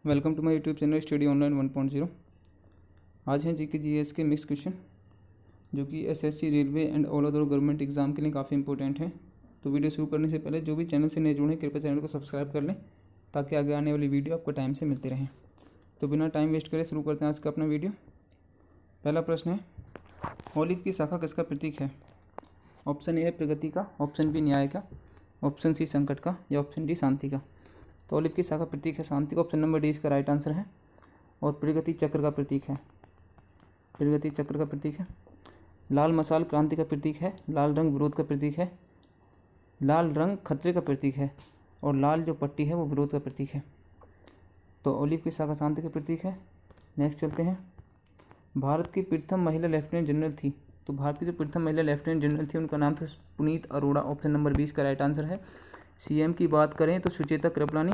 Welcome to my YouTube channel study online 1.0। आज हैं GK GS के मिक्स क्वेश्चन जो कि SSC, railway and all other government exam के लिए काफ़ी इंपॉर्टेंट हैं। तो वीडियो शुरू करने से पहले जो भी चैनल से नए जुड़े कृपया चैनल को सब्सक्राइब कर लें ताकि आगे आने वाली वीडियो आपको टाइम से मिलती रहें। तो बिना टाइम वेस्ट करे शुरू करते हैं आज का अपना वीडियो। पहला प्रश्न है, ऑलिव की शाखा किसका प्रतीक है? ऑप्शन ए है प्रगति का, ऑप्शन बी न्याय का, ऑप्शन सी संकट का या ऑप्शन डी शांति का। तो ऑलिव की शाखा प्रतीक है शांति का, ऑप्शन नंबर डी इसका राइट आंसर है। और प्रगति चक्र का प्रतीक है, प्रगति चक्र का प्रतीक है। लाल मशाल क्रांति का प्रतीक है, लाल रंग विरोध का प्रतीक है, लाल रंग खतरे का प्रतीक है और लाल जो पट्टी है वो विरोध का प्रतीक है। तो ऑलिव की शाखा शांति का प्रतीक है। नेक्स्ट चलते हैं, भारत की प्रथम महिला लेफ्टिनेंट जनरल थी। तो भारत की जो प्रथम महिला लेफ्टिनेंट जनरल थी उनका नाम था पुनीत अरोड़ा, ऑप्शन नंबर 20 का राइट आंसर है। सीएम की बात करें तो सुचेता कृपलानी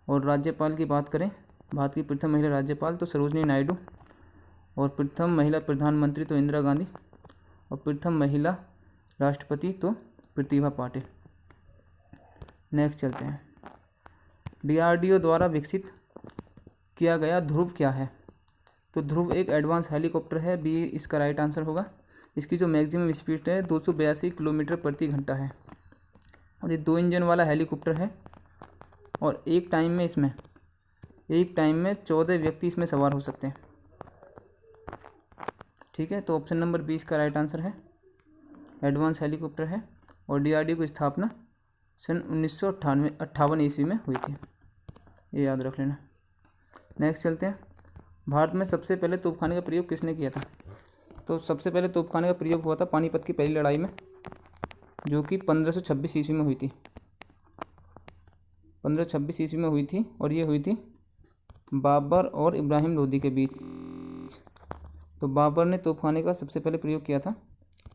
और राज्यपाल की बात करें भारत की प्रथम महिला राज्यपाल तो सरोजनी नायडू और प्रथम महिला प्रधानमंत्री तो इंदिरा गांधी और प्रथम महिला राष्ट्रपति तो प्रतिभा पाटिल। नेक्स्ट चलते हैं, डीआरडीओ द्वारा विकसित किया गया ध्रुव क्या है? तो ध्रुव एक एडवांस हेलीकॉप्टर है, बी इसका राइट आंसर होगा। इसकी जो मैक्सिमम स्पीड है 282 किलोमीटर प्रति घंटा है और ये 2 इंजन वाला हेलीकॉप्टर है और एक टाइम में 14 व्यक्ति इसमें सवार हो सकते हैं। ठीक है, तो ऑप्शन नंबर 20 का राइट आंसर है। एडवांस हेलीकॉप्टर है और डीआरडीओ की स्थापना सन 1958 ईस्वी में हुई थी, ये याद रख लेना। नेक्स्ट चलते हैं, भारत में सबसे पहले तोपखाने का प्रयोग किसने किया था? तो सबसे पहले तोपखाने का प्रयोग हुआ था पानीपत की पहली लड़ाई में, जो कि 1526 ईस्वी में हुई थी। 1526 ईस्वी में हुई थी और ये हुई थी बाबर और इब्राहिम लोदी के बीच। तो बाबर ने तोपखाने का सबसे पहले प्रयोग किया था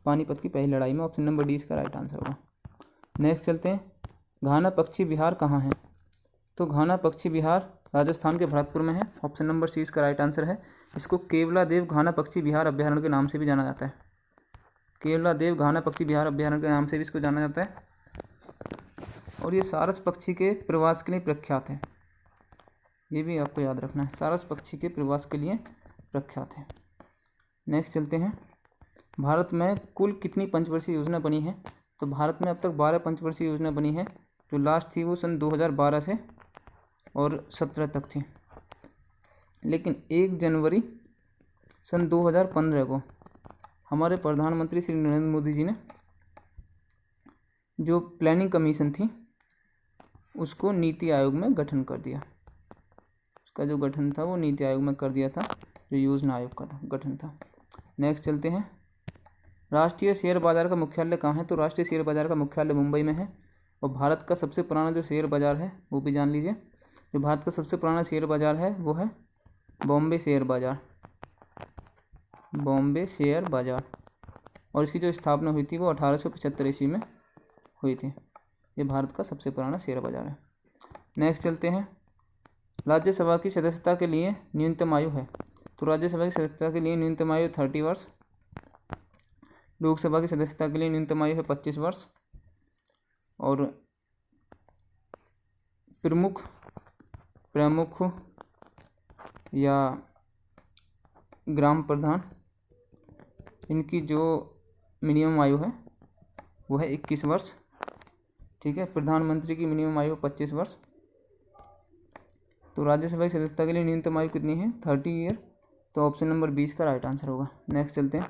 पानीपत की पहली लड़ाई में, ऑप्शन नंबर डी इसका राइट आंसर होगा। नेक्स्ट चलते हैं, घाना पक्षी विहार कहाँ है? तो घाना पक्षी विहार राजस्थान के भरतपुर में है, ऑप्शन नंबर सी इसका राइट आंसर है। इसको केवला देव घाना पक्षी विहार अभ्यारण्य के नाम से भी जाना जाता है, केवला देव घाना पक्षी विहार अभ्यारण्य के नाम से भी इसको जाना जाता है। और ये सारस पक्षी के प्रवास के लिए प्रख्यात है, ये भी आपको याद रखना है, सारस पक्षी के प्रवास के लिए प्रख्यात है। नेक्स्ट चलते हैं, भारत में कुल कितनी पंचवर्षीय योजना बनी है? तो भारत में अब तक 12 पंचवर्षीय योजना बनी है, जो लास्ट थी वो सन 2012 से और 17 तक थी। लेकिन 1 जनवरी सन 2015 को हमारे प्रधानमंत्री श्री नरेंद्र मोदी जी ने जो प्लानिंग कमीशन थी उसको नीति आयोग में गठन कर दिया। उसका जो गठन था वो नीति आयोग में कर दिया था, जो योजना आयोग का गठन था। नेक्स्ट चलते हैं, राष्ट्रीय शेयर बाजार का मुख्यालय कहाँ है? तो राष्ट्रीय शेयर बाजार का मुख्यालय मुंबई में है। और भारत का सबसे पुराना जो शेयर बाजार है वो भी जान लीजिए, जो भारत का सबसे पुराना शेयर बाजार है वो है बॉम्बे शेयर बाजार, बॉम्बे शेयर बाजार। और इसकी जो स्थापना हुई थी वो 1875 ईस्वी में हुई थी। ये भारत का सबसे पुराना शेयर बाजार है। नेक्स्ट चलते हैं, राज्यसभा की सदस्यता के लिए न्यूनतम आयु है। तो राज्यसभा की सदस्यता के लिए न्यूनतम आयु 30 वर्ष, लोकसभा की सदस्यता के लिए न्यूनतम आयु है 25 वर्ष और प्रमुख या ग्राम प्रधान इनकी जो मिनिमम आयु है वो है 21 वर्ष। ठीक है, प्रधानमंत्री की मिनिमम आयु 25 वर्ष। तो राज्यसभा की सदस्यता के लिए न्यूनतम आयु कितनी है? 30 ईयर। तो ऑप्शन नंबर 20 का राइट आंसर होगा। नेक्स्ट चलते हैं,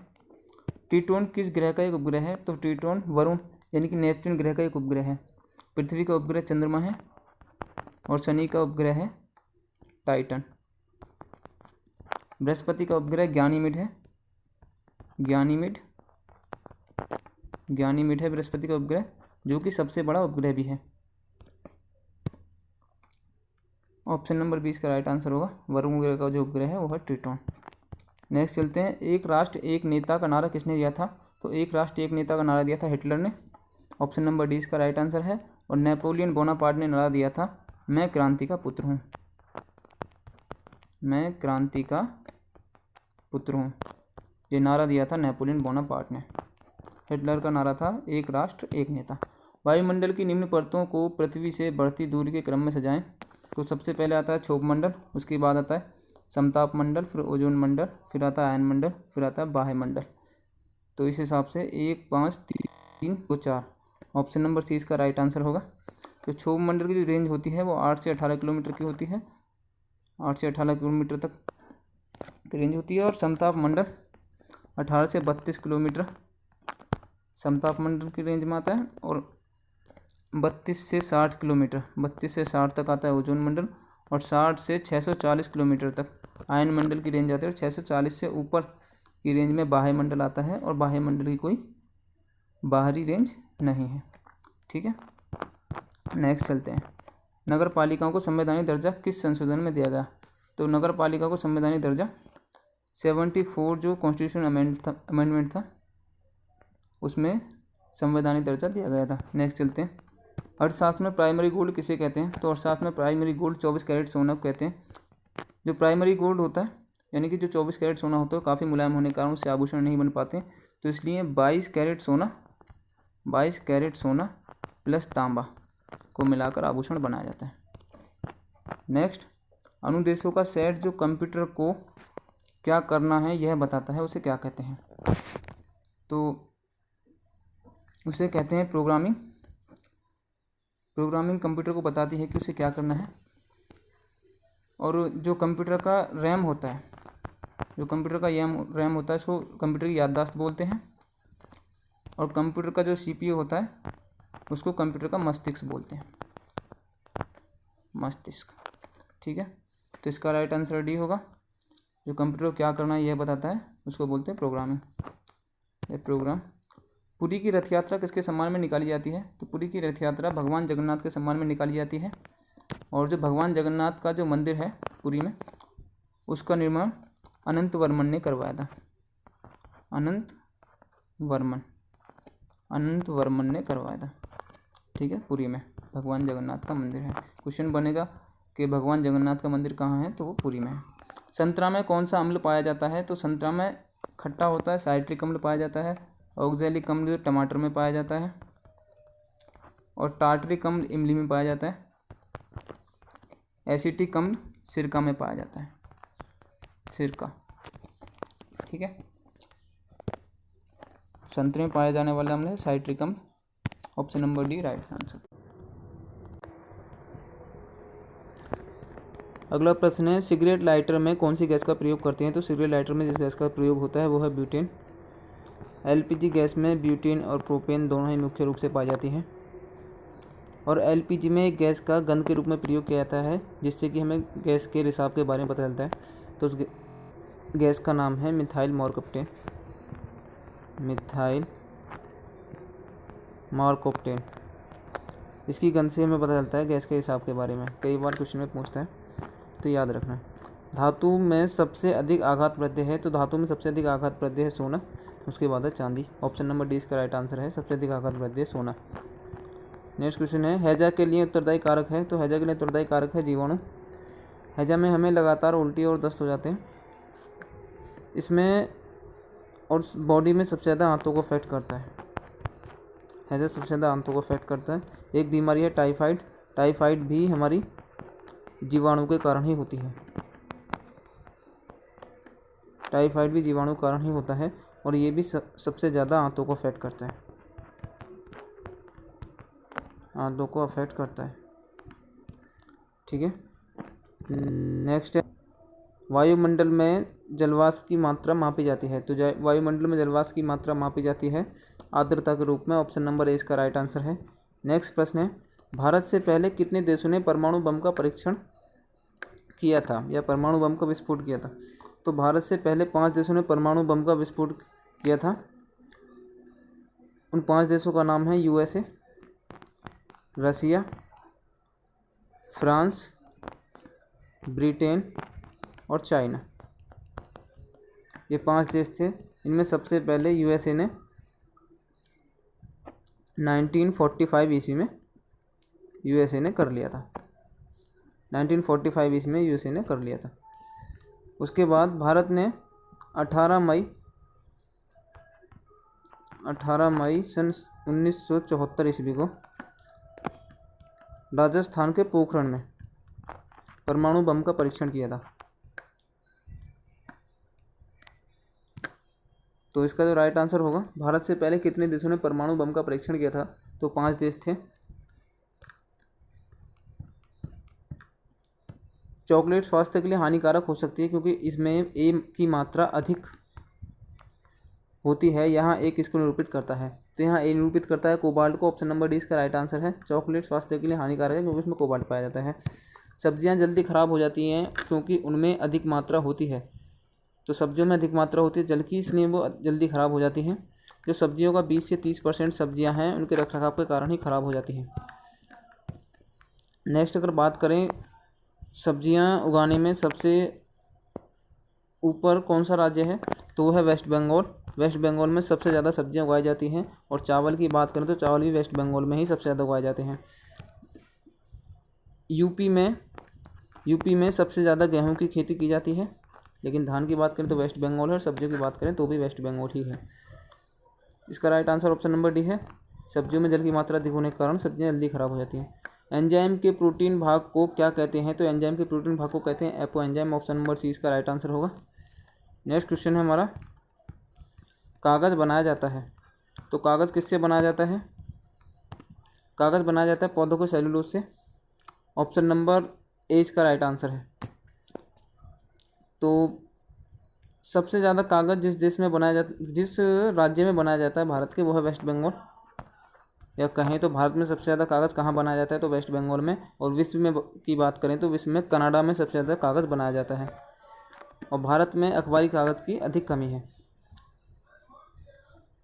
ट्रिटोन किस ग्रह का एक उपग्रह है? तो ट्रिटोन वरुण यानी कि नेपच्यून ग्रह का एक उपग्रह है। पृथ्वी का उपग्रह चंद्रमा है और शनि का उपग्रह है टाइटन। बृहस्पति का उपग्रह गयानीमिड है, गयानीमिड है बृहस्पति का उपग्रह, जो कि सबसे बड़ा उपग्रह भी है। ऑप्शन नंबर 20 का राइट आंसर होगा। वरुण ग्रह का जो उपग्रह है वो है ट्रिटोन। नेक्स्ट चलते हैं, एक राष्ट्र एक नेता का नारा किसने दिया था? तो एक राष्ट्र एक नेता का नारा दिया था हिटलर ने, ऑप्शन नंबर डी इसका राइट आंसर है। और नेपोलियन बोनापार्ट ने नारा दिया था मैं क्रांति का पुत्र हूँ, मैं क्रांति का पुत्र हूँ। ये नारा दिया था नेपोलियन बोनापार्ट ने। हिटलर का नारा था एक राष्ट्र एक नेता। वायुमंडल की निम्न परतों को पृथ्वी से बढ़ती दूरी के क्रम में सजाएं। तो सबसे पहले आता है क्षोभ मंडल, उसके बाद आता है समताप मंडल, फिर ओजोन मंडल, फिर आता है आयन मंडल, फिर आता है बाह्य मंडल। तो इस हिसाब से 1 5 3 2 4 ऑप्शन नंबर सी इसका राइट आंसर होगा। तो क्षोभ मंडल की जो रेंज होती है वो 8 से 18 किलोमीटर की होती है, 8 से 18 किलोमीटर तक की रेंज होती है। और समताप मंडल 18 से 32 किलोमीटर समताप मंडल की रेंज में आता है, और 32 से 60 किलोमीटर, 32 से 60 तक आता है ओजोन मंडल, और 60 से 640 किलोमीटर तक आयन मंडल की रेंज आती है, और 640 से ऊपर की रेंज में बाह्य मंडल आता है, और बाह्य मंडल की कोई बाहरी रेंज नहीं है। ठीक है, नेक्स्ट चलते हैं। नगर पालिकाओं को संवैधानिक दर्जा किस संशोधन में दिया गया? तो नगर पालिका को संवैधानिक दर्जा 74 जो कॉन्स्टिट्यूशन अमेंडमेंट था उसमें संवैधानिक दर्जा दिया गया था। नेक्स्ट चलते हैं। अर्थशास्त्र में प्राइमरी गोल्ड किसे कहते हैं? तो अर्थशास्त्र में प्राइमरी गोल्ड 24 कैरेट सोना को कहते हैं। जो प्राइमरी गोल्ड होता है यानी कि जो 24 कैरेट सोना होता है काफ़ी मुलायम होने के कारण उससे आभूषण नहीं बन पाते, तो इसलिए 22 कैरेट सोना प्लस तांबा को मिलाकर आभूषण बनाया जाता है। नेक्स्ट, अनुदेशों का सेट जो कंप्यूटर को क्या करना है यह बताता है, उसे क्या कहते हैं? तो उसे कहते हैं प्रोग्रामिंग। प्रोग्रामिंग कंप्यूटर को बताती है कि उसे क्या करना है। और जो कंप्यूटर का रैम होता है, जो कंप्यूटर का रैम होता है उसको कंप्यूटर की याददाश्त बोलते हैं, और कंप्यूटर का जो सीपीयू होता है उसको कंप्यूटर का मस्तिष्क बोलते हैं, मस्तिष्क। ठीक है, तो इसका राइट आंसर डी होगा। जो कंप्यूटर को क्या करना है यह बताता है उसको बोलते हैं प्रोग्रामिंग, ये प्रोग्राम। पुरी की रथ यात्रा किसके सम्मान में निकाली जाती है? तो पुरी की रथ यात्रा भगवान जगन्नाथ के सम्मान में निकाली जाती है। और जो भगवान जगन्नाथ का जो मंदिर है पुरी में, उसका निर्माण अनंत वर्मन ने करवाया था। अनंत वर्मन ने करवाया था। ठीक है, पुरी में भगवान जगन्नाथ का मंदिर है। क्वेश्चन बनेगा कि भगवान जगन्नाथ का मंदिर कहाँ है, तो वो पुरी में है। संतरा में कौन सा अम्ल पाया जाता है? तो संतरा में खट्टा होता है, साइट्रिक अम्ल पाया जाता है। ऑक्जेलिक अम्ल जो टमाटर में पाया जाता है, और टार्टरिक अम्ल इमली में पाया जाता है। एसिटिक अम्ल सिरका में पाया जाता है, सिरका। ठीक है, संतरे में पाया जाने वाला अम्ल है साइट्रिक अम्ल। Option number D right answer. अगला प्रश्न है, सिगरेट लाइटर में कौन सी गैस का प्रयोग करते हैं? तो सिगरेट लाइटर में जिस गैस का प्रयोग होता है वो है ब्यूटेन। एलपीजी गैस में ब्यूटेन और प्रोपेन दोनों ही मुख्य रूप से पाई जाती हैं। और एलपीजी में गैस का गंध के रूप में प्रयोग किया जाता है, जिससे कि हमें गैस के रिसाव के बारे में पता चलता है। तो उस गैस का नाम है मिथाइल मॉर्कोप्टेन। मिथाइल मॉर्कोप्टेन। इसकी गंध से हमें पता चलता है गैस के रिसाव के बारे में। कई बार क्वेश्चन में पूछता है, तो याद रखना। धातु में सबसे अधिक आघात प्रत्यय है? तो धातु में सबसे अधिक आघात प्रत्यय है सोना, उसके बाद है चांदी। ऑप्शन नंबर डी इसका राइट आंसर है, सबसे अधिक आघात प्रत्यय सोना। नेक्स्ट क्वेश्चन है, हैजा के लिए उत्तरदायी कारक है? तो हैजा के लिए उत्तरदायी कारक है जीवाणु। हैजा में हमें लगातार उल्टी और दस्त हो जाते हैं। इसमें और बॉडी में सबसे ज़्यादा आंतों को अफेक्ट करता है। हैजा सबसे ज़्यादा आंतों को अफेक्ट करता है। एक बीमारी है टाइफाइड। टाइफाइड भी हमारी जीवाणु के कारण ही होती है। टाइफाइड भी जीवाणु के कारण ही होता है, और ये भी सबसे ज़्यादा आंतों को अफेक्ट करता है। आंतों को अफेक्ट करता है। ठीक है, नेक्स्ट है, वायुमंडल में जलवाष्प की मात्रा मापी जाती है? तो वायुमंडल में जलवाष्प की मात्रा मापी जाती है आर्द्रता के रूप में। ऑप्शन नंबर ए इसका राइट आंसर है। नेक्स्ट प्रश्न है, भारत से पहले कितने देशों ने परमाणु बम का परीक्षण किया था या परमाणु बम का विस्फोट किया था? तो भारत से पहले 5 देशों ने परमाणु बम का विस्फोट किया था। उन 5 देशों का नाम है यूएसए, रसिया, फ्रांस, ब्रिटेन और चाइना। ये 5 देश थे। इनमें सबसे पहले यूएसए ने 1945 ईस्वी में यूएसए ने कर लिया था। 1945 ईस्वी में यूएसए ने कर लिया था। उसके बाद भारत ने 18 मई सन 1974 ईस्वी को राजस्थान के पोखरण में परमाणु बम का परीक्षण किया था? तो इसका जो राइट आंसर होगा, भारत से पहले कितने देशों ने परमाणु बम का परीक्षण किया था? तो 5 देश थे। चॉकलेट स्वास्थ्य के लिए हानिकारक हो सकती है क्योंकि इसमें ए की मात्रा अधिक होती है, यहाँ ए किसको निरूपित करता है? तो यहाँ ए निरूपित करता है कोबाल्ट को। ऑप्शन नंबर डी इसका राइट आंसर है। चॉकलेट स्वास्थ्य के लिए हानिकारक है क्योंकि इसमें कोबाल्ट पाया जाता है। सब्जियाँ जल्दी खराब हो जाती हैं क्योंकि उनमें अधिक मात्रा होती है। तो सब्जियों में अधिक मात्रा होती है जल की, इसलिए वो जल्दी ख़राब हो जाती हैं। जो सब्जियों का 20 से 30% सब्जियां हैं उनके रखरखाव के कारण ही ख़राब हो जाती हैं। नेक्स्ट अगर बात करें, सब्जियां उगाने में सबसे ऊपर कौन सा राज्य है? तो वो है वेस्ट बंगाल। वेस्ट बंगाल में सबसे ज़्यादा सब्जियां उगाई जाती हैं। और चावल की बात करें तो चावल भी वेस्ट बंगाल में ही सबसे ज़्यादा उगाए जाते हैं। यूपी में सबसे ज़्यादा गेहूँ की खेती की जाती है, लेकिन धान की बात करें तो वेस्ट बंगाल है, और सब्जियों की बात करें तो भी वेस्ट बंगाल ही है। इसका right answer option number D है। सब्जियों में जल की मात्रा अधिक होने के कारण सब्जियां जल्दी खराब हो जाती हैं। एंजाइम के प्रोटीन भाग को क्या कहते हैं? तो एंजाइम के प्रोटीन भाग को कहते हैं apoenzyme. Option number C इसका राइट आंसर होगा। नेक्स्ट क्वेश्चन है हमारा, कागज़ बनाया जाता है, तो कागज़ किससे बनाया जाता है? कागज़ बनाया जाता है पौधों के सेलुलोज से। ऑप्शन नंबर ए इसका राइट आंसर है। तो सबसे ज़्यादा कागज़ जिस राज्य में बनाया जाता है भारत के, वो है वेस्ट बंगाल। या कहें तो भारत में सबसे ज़्यादा कागज़ कहाँ बनाया जाता है? तो वेस्ट बंगाल में। और विश्व में की बात करें तो विश्व में कनाडा में सबसे ज़्यादा कागज़ बनाया जाता है। और भारत में अखबारी कागज़ की अधिक कमी है।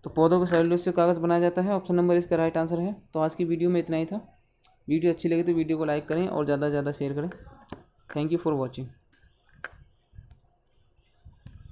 तो पौधों के सेलुलोज से कागज़ बनाया जाता है। ऑप्शन नंबर इसका राइट आंसर है। तो आज की वीडियो में इतना ही था। वीडियो अच्छी लगी तो वीडियो को लाइक करें और ज़्यादा से ज़्यादा शेयर करें। Thank you for watching.